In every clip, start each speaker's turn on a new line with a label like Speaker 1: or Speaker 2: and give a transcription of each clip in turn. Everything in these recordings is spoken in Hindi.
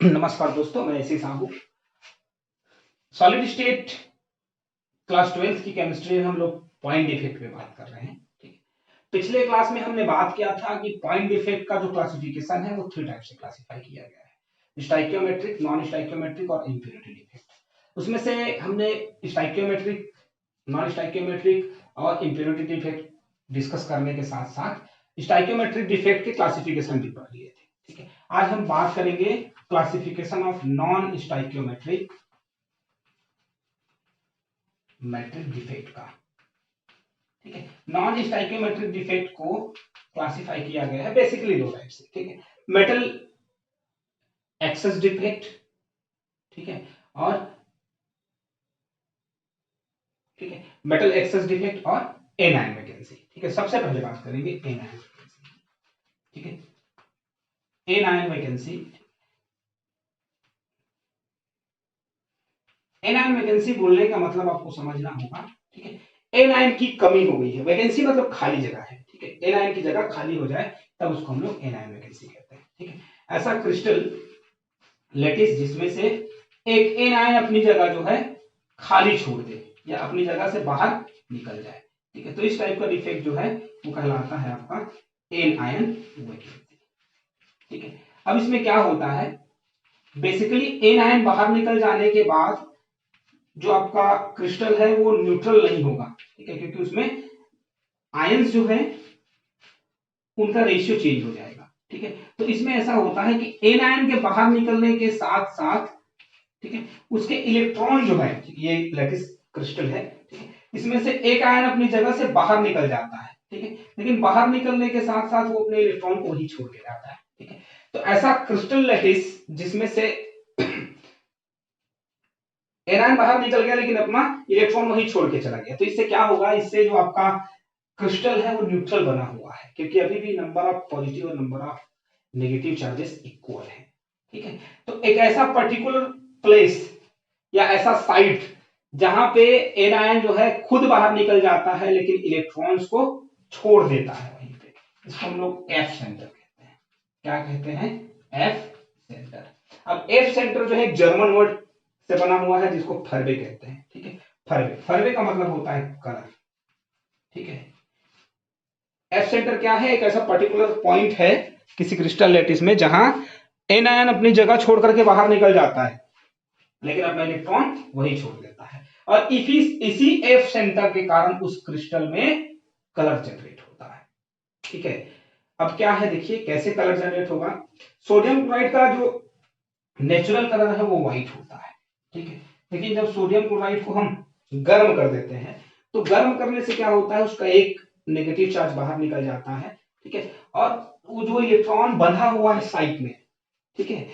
Speaker 1: नमस्कार दोस्तों, मैं ऐसे Sahu. Solid state class 12th की केमिस्ट्री में हम लोग पॉइंट डिफेक्ट पे बात कर रहे हैं। ठीक है। पिछले क्लास में हमने बात किया था कि पॉइंट डिफेक्ट का जो क्लासिफिकेशन है वो 3 टाइप से क्लासिफाई किया गया है: स्टाइकियोमेट्रिक, नॉन स्टाइकियोमेट्रिक और इम्प्योरिटी डिफेक्ट। उसमें से हमने स्टाइकियोमेट्रिक, नॉन स्टाइकियोमेट्रिक और इम्प्योरिटी डिफेक्ट डिस्कस करने के साथ साथ स्टाइकियोमेट्रिक डिफेक्ट के क्लासिफिकेशन भी पढ़ लिए थे। ठीक है। आज हम बात करेंगे classification of non stoichiometric metric defect का। ठीक है। नॉन स्टाइकियोमेट्रिक डिफेक्ट को क्लासिफाई किया गया है बेसिकली 2 टाइप से। ठीक है। मेटल एक्सेस डिफेक्ट, ठीक है, और ठीक है, मेटल एक्सेस डिफेक्ट और एनायन वैकेंसी। ठीक है। सबसे पहले बात करेंगे एनायन वैकेंसी। ठीक है। एनायन वैकेंसी, एनायन वैकेंसी बोलने का मतलब आपको समझना होगा। ठीक है। एनायन की कमी हो गई है, वैकेंसी मतलब खाली जगह है। ठीक है। एनायन की जगह खाली हो जाए तब उसको हम लोग एनायन वैकेंसी कहते हैं। ठीक है। ऐसा क्रिस्टल लेटिस जिसमें से एक एनायन अपनी जगह जो है खाली छोड़ दे या अपनी जगह से बाहर निकल जाए। ठीक है। तो इस टाइप का डिफेक्ट जो है वो कहलाता है आपका एनायन वैकेंसी। ठीक है। अब इसमें क्या होता है, बेसिकली एनायन बाहर निकल जाने के बाद जो आपका क्रिस्टल है वो न्यूट्रल नहीं होगा। ठीक है। क्योंकि उसमें आयंस जो है उनका रेशियो चेंज हो जाएगा। ठीक है। तो इसमें ऐसा होता है कि एनायन के बाहर निकलने के साथ साथ, ठीक है, उसके इलेक्ट्रॉन जो है, ये लैटिस क्रिस्टल है, ठीक है, इसमें से एक आयन अपनी जगह से बाहर निकल जाता है। ठीक है। लेकिन बाहर निकलने के साथ साथ वो अपने इलेक्ट्रॉन को वही छोड़ के जाता है। ठीक है। तो ऐसा क्रिस्टल लैटिस जिसमें से एनायन बाहर निकल गया लेकिन अपना इलेक्ट्रॉन वही छोड़ के चला गया, तो इससे क्या होगा, इससे जो आपका क्रिस्टल है वो न्यूट्रल बना हुआ है क्योंकि अभी भी नंबर ऑफ पॉजिटिव और number of negative charges equal है। ठीक है। तो एक ऐसा पर्टिकुलर प्लेस या ऐसा साइट जहां पे एनायन जो है खुद बाहर निकल जाता है लेकिन इलेक्ट्रॉन्स को छोड़ देता है वहीं पे, इसको हम लोग एफ सेंटर कहते हैं। क्या कहते हैं? F centre. अब एफ सेंटर जो है एक जर्मन वर्ड से बना हुआ है जिसको फरवे कहते हैं। ठीक है। फरवे, फरवे का मतलब होता है कलर। ठीक है। एफ सेंटर क्या है? एक ऐसा पर्टिकुलर पॉइंट है किसी क्रिस्टल लैटिस में जहां एनायन अपनी जगह छोड़ करके बाहर निकल जाता है लेकिन अपना इलेक्ट्रॉन वही छोड़ देता है, और इसी एफ सेंटर के कारण उस क्रिस्टल में कलर जनरेट होता है। ठीक है। अब क्या है, देखिए कैसे कलर जनरेट होगा। सोडियम क्लोराइड का जो नेचुरल कलर है वो व्हाइट होता है। ठीक है। लेकिन जब सोडियम क्लोराइड को हम गर्म कर देते हैं तो गर्म करने से क्या होता है, उसका एक नेगेटिव चार्ज बाहर निकल जाता है। ठीक है। और वो जो इलेक्ट्रॉन बंधा हुआ है साइड में, ठीक है,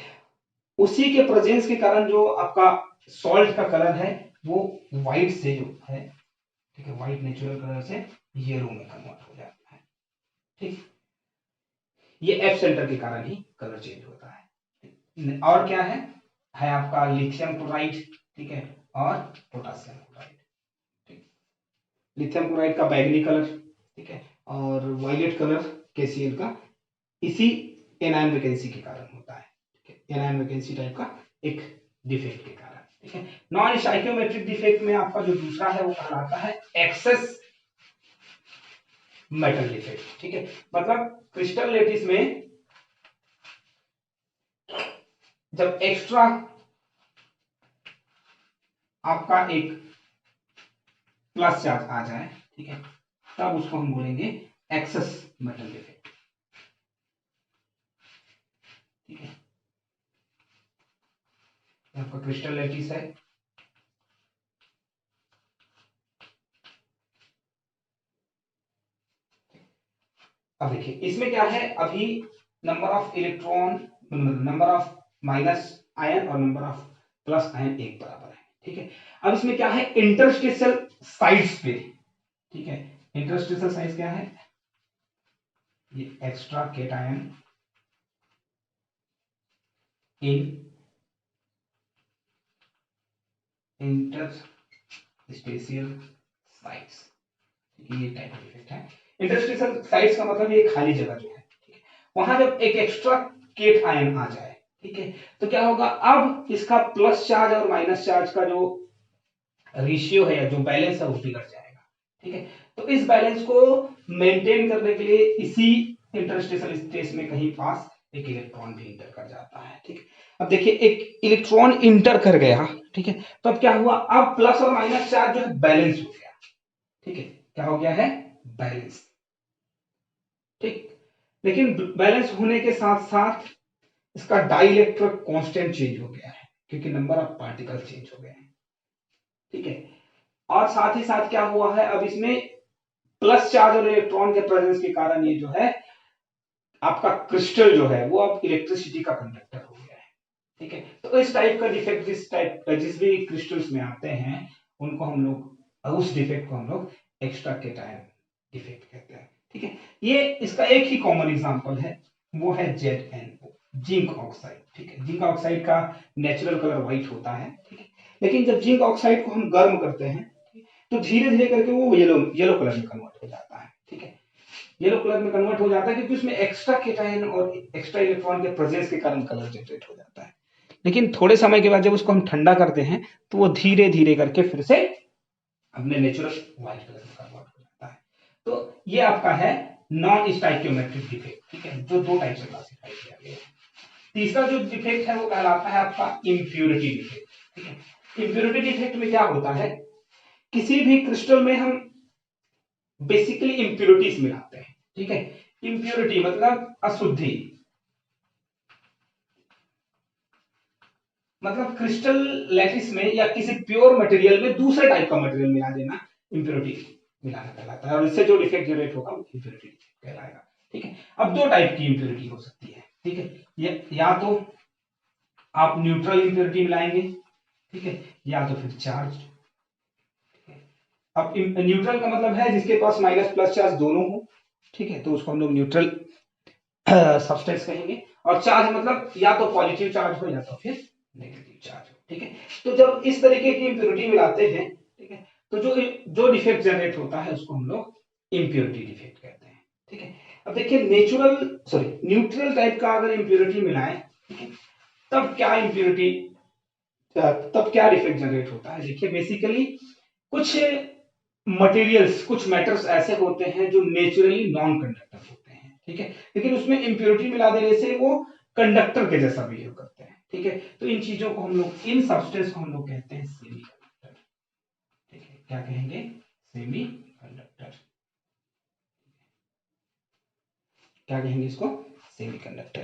Speaker 1: उसी के प्रेजेंस के कारण जो आपका सॉल्ट का कलर है वो व्हाइट से जो है, ठीक है, व्हाइट नेचुरल कलर से येलो में कन्वर्ट हो जाता है। ठीक। ये एफ सेंटर के कारण ही कलर चेंज होता है। और क्या है आपका लिथियम क्लोराइड, ठीक है, और पोटासियम क्लोराइड। ठीक। लिथियम क्लोराइड का बैगनी कलर, ठीक है, और वायलेट कलर केसीएल का इसी एनायन वैकेंसी के कारण होता है। ठीक है। एनायन वैकेंसी टाइप का एक डिफेक्ट के कारण। ठीक है। नॉन स्टाइकियोमेट्रिक डिफेक्ट में आपका जो दूसरा है वो कहलाता है एक्सेस मेटल डिफेक्ट। ठीक है। मतलब क्रिस्टल लैटिस में जब एक्स्ट्रा आपका एक प्लस चार्ज आ जाए, ठीक है, तब उसको हम बोलेंगे एक्सेस मेटल डिफेक्ट। ठीक है। आपका क्रिस्टल लैटिस है, अब देखिए इसमें क्या है, अभी number of electron, number of minus ion और नंबर ऑफ प्लस आयन एक बराबर है। ठीक है। अब इसमें क्या है, इंटरस्टेशियल साइड्स पे, ठीक है, इंटरस्टेशियल साइड्स क्या है, ये एक्स्ट्रा केटायन इन इंटरस्टेशियल साइड्स, ये टाइप ऑफ इफेक्ट है। इंटरस्टेशियल साइड्स का मतलब ये खाली जगह जो है, ठीक है, वहां जब एक एक्स्ट्रा केट आयन आ जाए, ठीक है। तो क्या होगा, अब इसका प्लस चार्ज और माइनस चार्ज का जो रेशियो है या जो बैलेंस है वो बिगड़ जाएगा। ठीक है। तो इस बैलेंस को मेंटेन करने के लिए इसी इंटरस्टेशनल स्पेस में कहीं पास एक इलेक्ट्रॉन भी इंटर कर जाता है। ठीक है। अब देखिए एक इलेक्ट्रॉन इंटर कर गया, ठीक है, तो अब क्या हुआ, अब प्लस और माइनस चार्ज जो है बैलेंस हो गया। ठीक है, क्या हो गया है, बैलेंस। ठीक, लेकिन बैलेंस होने के साथ साथ इसका डाइलेक्ट्रिक कांस्टेंट चेंज हो गया है, क्योंकि नंबर ऑफ पार्टिकल चेंज हो गए हैं। ठीक है, और साथ ही साथ क्या हुआ है, अब इसमें प्लस चार्ज और इलेक्ट्रॉन के प्रेजेंस के कारण ये जो है आपका क्रिस्टल जो है वो अब इलेक्ट्रिसिटी का कंडक्टर हो गया है। ठीक है, तो इस टाइप का डिफेक्ट जिस भी क्रिस्टल्स में आते हैं उनको हम लोग, उस डिफेक्ट को हम लोग एक्स्ट्रा केटायन डिफेक्ट कहते हैं। ठीक है, ये इसका एक ही कॉमन एग्जांपल है, वो है ZnO, जिंक ऑक्साइड। ठीक है, जिंक ऑक्साइड का नेचुरल कलर व्हाइट होता है। ठीक है, लेकिन जब जिंक ऑक्साइड को हम गर्म करते हैं तो धीरे धीरे करके वो येलो येलो कलर में कन्वर्ट हो जाता है। ठीक है, येलो कलर में कन्वर्ट हो जाता है क्योंकि उसमें एक्स्ट्रा केटायन और एक्स्ट्रा इलेक्ट्रॉन के प्रेजेंस के कारण कलर जनरेट हो जाता है। लेकिन थोड़े समय के बाद जब उसको हम ठंडा करते हैं तो वो धीरे धीरे करके फिर से अपने नेचुरल व्हाइट कलर में कन्वर्ट हो जाता है। तो ये आपका है नॉन स्टाइकियोमेट्रिक डिफेक्ट। ठीक है, जो दो टाइप से क्लासिफाई किया गया है। तीसरा जो डिफेक्ट है वो कहलाता है आपका इम्प्यूरिटी डिफेक्ट। ठीक है, इम्प्यूरिटी डिफेक्ट में क्या होता है, किसी भी क्रिस्टल में हम बेसिकली इम्प्यूरिटीज मिलाते हैं। ठीक है, इम्प्यूरिटी मतलब अशुद्धि, मतलब क्रिस्टल लैटिस में या किसी प्योर मटेरियल में दूसरे टाइप का मटेरियल मिला देना इम्प्योरिटी मिलाना कहलाता है, और इससे जो डिफेक्ट जनरेट होगा वो इम्प्योरिटी कहलाएगा। ठीक है, अब दो टाइप की इम्प्योरिटी हो सकती है। ठीक है, या तो आप न्यूट्रल इम्प्योरिटी मिलाएंगे, ठीक है, या तो फिर चार्ज। अब न्यूट्रल का मतलब है जिसके पास माइनस प्लस चार्ज दोनों हो। ठीक है, तो उसको हम लोग न्यूट्रल सब्सटेंस कहेंगे। और चार्ज मतलब या तो पॉजिटिव चार्ज हो या तो फिर नेगेटिव चार्ज हो। ठीक है, तो जब इस तरीके की इम्प्योरिटी मिलाते हैं, ठीक है, तो जो जो डिफेक्ट जनरेट होता है उसको हम लोग इम्प्योरिटी डिफेक्ट कहते हैं। ठीक है, अब देखिए न्यूट्रल टाइप का अगर इम्प्योरिटी मिलाएं, ठीक है, तब क्या इम्प्योरिटी, तब क्या डिफेक्ट जनरेट होता है। देखिए बेसिकली कुछ मटेरियल्स, कुछ मैटर्स ऐसे होते हैं जो नेचुरली नॉन कंडक्टर होते हैं। ठीक है, लेकिन उसमें इंप्योरिटी मिला देने से वो कंडक्टर के जैसा बिहेव करते हैं। ठीक है, तो इन चीजों को हम लोग, इन सब्सटेंस को हम लोग कहते हैं सेमी कंडक्टर। ठीक है, क्या कहेंगे, सेमी कंडक्टर। क्या कहेंगे इसको, सेमी कंडक्टर।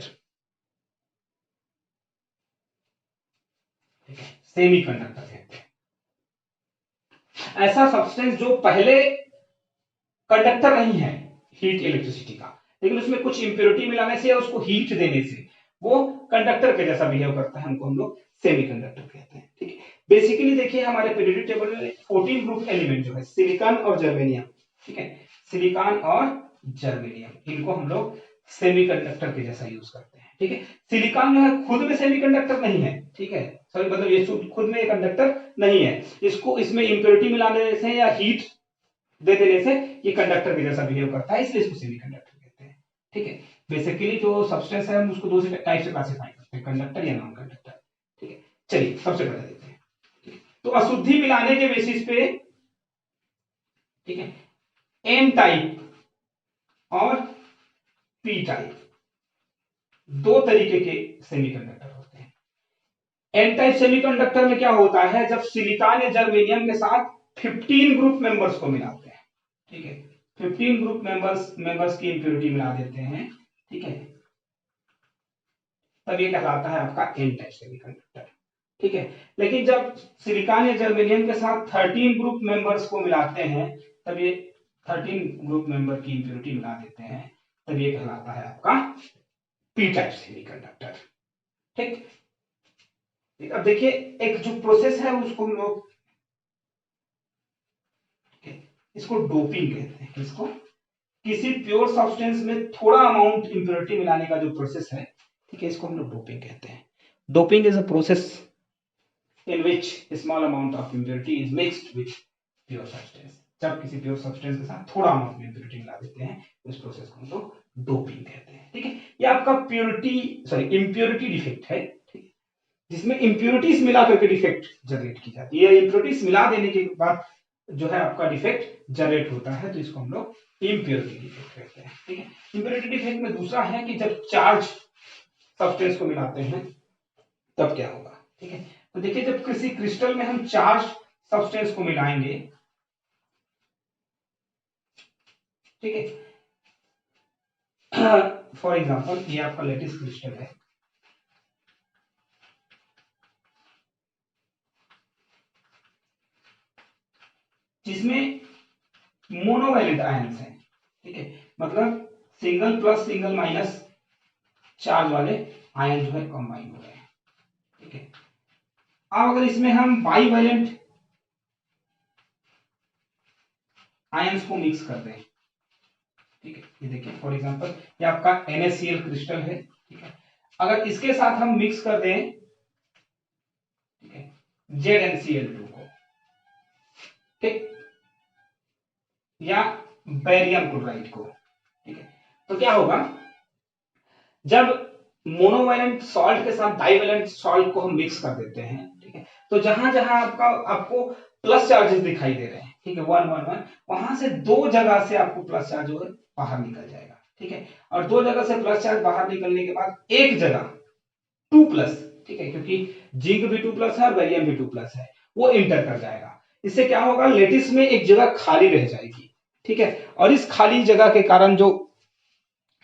Speaker 1: ठीक है, सेमी कंडक्टर कहते हैं ऐसा सब्सटेंस जो पहले कंडक्टर नहीं है हीट इलेक्ट्रिसिटी का, लेकिन उसमें कुछ इंप्योरिटी मिलाने से या उसको हीट देने से वो कंडक्टर के जैसा बिहेव करता है, उनको हम लोग सेमीकंडक्टर कहते हैं। ठीक है, बेसिकली देखिए हमारे पीरियोडिक टेबल में 14 ग्रुप एलिमेंट जो है सिलिकॉन और जर्मेनियम, ठीक है, सिलिकॉन और जर्मेनियम, इनको हम लोग सेमीकंडक्टर के जैसा यूज करते हैं। ठीक है, सिलिकॉन जो है खुद में सेमीकंडक्टर नहीं है। ठीक है, सॉरी मतलब ये खुद में कंडक्टर नहीं है, इसको इसमें इंप्योरिटी मिलाने से या हीट दे देने से ये कंडक्टर के जैसा बिहेव करता है, इसलिए इसको सेमीकंडक्टर कहते हैं। ठीक है, बेसिकली जो सब्सटेंस है हम उसको दो टाइप से क्लासिफाई करते हैं, कंडक्टर या नॉन कंडक्टर। ठीक है, चलिए सबसे पहले देखते हैं। तो अशुद्धि मिलाने के बेसिस पे, ठीक है, एन टाइप और पी टाइप दो तरीके के सेमीकंडक्टर होते हैं। एन टाइप सेमीकंडक्टर में क्या होता है, जब सिलिकॉन या जर्मेनियम के साथ 15 ग्रुप मेंबर्स को मिलाते हैं, ठीक है, 15 ग्रुप मेंबर्स की इंप्योरिटी मिला देते हैं, ठीक है, तब ये कहलाता है आपका एन टाइप सेमीकंडक्टर। ठीक है, लेकिन जब सिलिकॉन या जर्मेनियम के साथ 13 ग्रुप मेंबर्स को मिलाते हैं, तब ये 13 ग्रुप मेंबर की इंप्योरिटी मिला देते हैं, तब ये कहलाता है आपका पी टाइप सेमीकंडक्टर। ठीक, अब देखिए एक जो प्रोसेस है उसको हम लोग, इसको डोपिंग कहते हैं। इसको किसी प्योर सब्सटेंस में थोड़ा अमाउंट इंप्योरिटी मिलाने का जो प्रोसेस है, ठीक है, इसको हम लोग डोपिंग कहते हैं। Doping is a process in which a small amount of impurity is mixed with pure substance। जब किसी प्योर सब्सटेंस के साथ थोड़ा अमाउंट में इंप्योरिटी मिला देते हैं, उस प्रोसेस को हम लोग डोपिंग कहते हैं। ठीक है, ये आपका प्योरिटी इंप्योरिटी डिफेक्ट है, जिसमें इम्प्योरिटीज मिला करके डिफेक्ट जनरेट की जाती है, इम्प्योरिटीज मिला देने के बाद जो है आपका डिफेक्ट जनरेट होता है, तो इसको हम लोग इम्प्योरिटी डिफेक्ट कहते हैं। ठीक है, इम्प्योरिटी डिफेक्ट में दूसरा है कि जब चार्ज सब्सटेंस को मिलाते हैं तब क्या होगा। ठीक है, तो देखिए जब किसी क्रिस्टल में हम चार्ज सब्सटेंस को मिलाएंगे, ठीक है, फॉर एग्जांपल ये आपका लेटिस क्रिस्टल है, जिसमें मोनोवैलेंट आयंस हैं। ठीक है, मतलब single plus single minus charge वाले आयन जो है कंबाइन हो रहे हैं। ठीक है, अब अगर इसमें हम बाईवैलेंट आयंस को मिक्स कर दें, ठीक है, ये देखिए फॉर एग्जांपल ये आपका NaCl क्रिस्टल है। ठीक है, अगर इसके साथ हम मिक्स कर दें, ठीक है, ZnCl2 को, ठीक, या बेरियम क्लोराइड को, ठीक है, तो क्या होगा, जब मोनोवैलेंट सॉल्ट के साथ डाइवैलेंट सॉल्ट को हम मिक्स कर देते हैं, ठीक है, तो जहां जहां आपको प्लस चार्जेस दिखाई दे रहे हैं, ठीक है, 1 1 1, वहां से दो जगह से आपको प्लस चार्ज जो है बाहर निकल जाएगा। ठीक है, और दो जगह से प्लस चार्ज बाहर निकलने के बाद एक जगह 2 प्लस, ठीक है, क्योंकि जिंक भी 2 प्लस है और बेरियम भी 2 प्लस है, वो इंटर कर जाएगा। इससे क्या होगा, लेटिस में एक जगह खाली रह जाएगी। ठीक है, और इस खाली जगह के कारण जो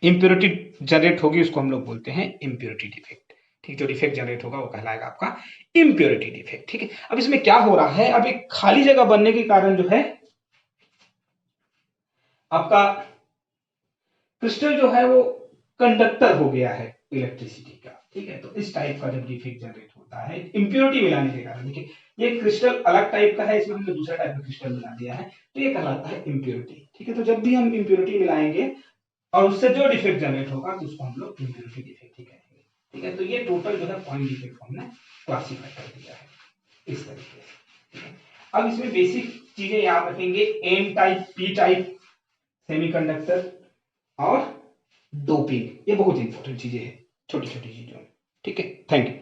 Speaker 1: इंप्योरिटी जनरेट होगी उसको हम लोग बोलते हैं इंप्योरिटी डिफेक्ट। ठीक, जो डिफेक्ट जनरेट होगा वो कहलाएगा आपका इंप्योरिटी डिफेक्ट। ठीक है, अब इसमें क्या हो रहा है, अब एक खाली जगह बनने के कारण जो है आपका क्रिस्टल जो है वो कंडक्टर हो गया है इलेक्ट्रिसिटी का। ठीक है, तो इस टाइप का जब डिफेक्ट जनरेट होता है इंप्योरिटी मिलाने के कारण, देखिए ये क्रिस्टल अलग टाइप का है, इसमें हमने दूसरा टाइप का क्रिस्टल मिला दिया है, तो ये कहलाता है इंप्योरिटी। ठीक है, तो जब भी हम इंप्योरिटी मिलाएंगे और उससे जो डिफेक्ट जनरेट होगा तो उसको हम लोग इंप्योरिटी डिफेक्ट ही कहेंगे। ठीक है, तो ये टोटल जो है पॉइंट डिफेक्ट हमने क्लासीफाई कर दिया है इस तरीके से। ठीक है, अब इसमें बेसिक चीजें याद रखेंगे, N type, P type semiconductor और डोपिंग, ये बहुत इंपॉर्टेंट चीजें हैं, छोटी छोटी चीजों में। ठीक है, थैंक यू।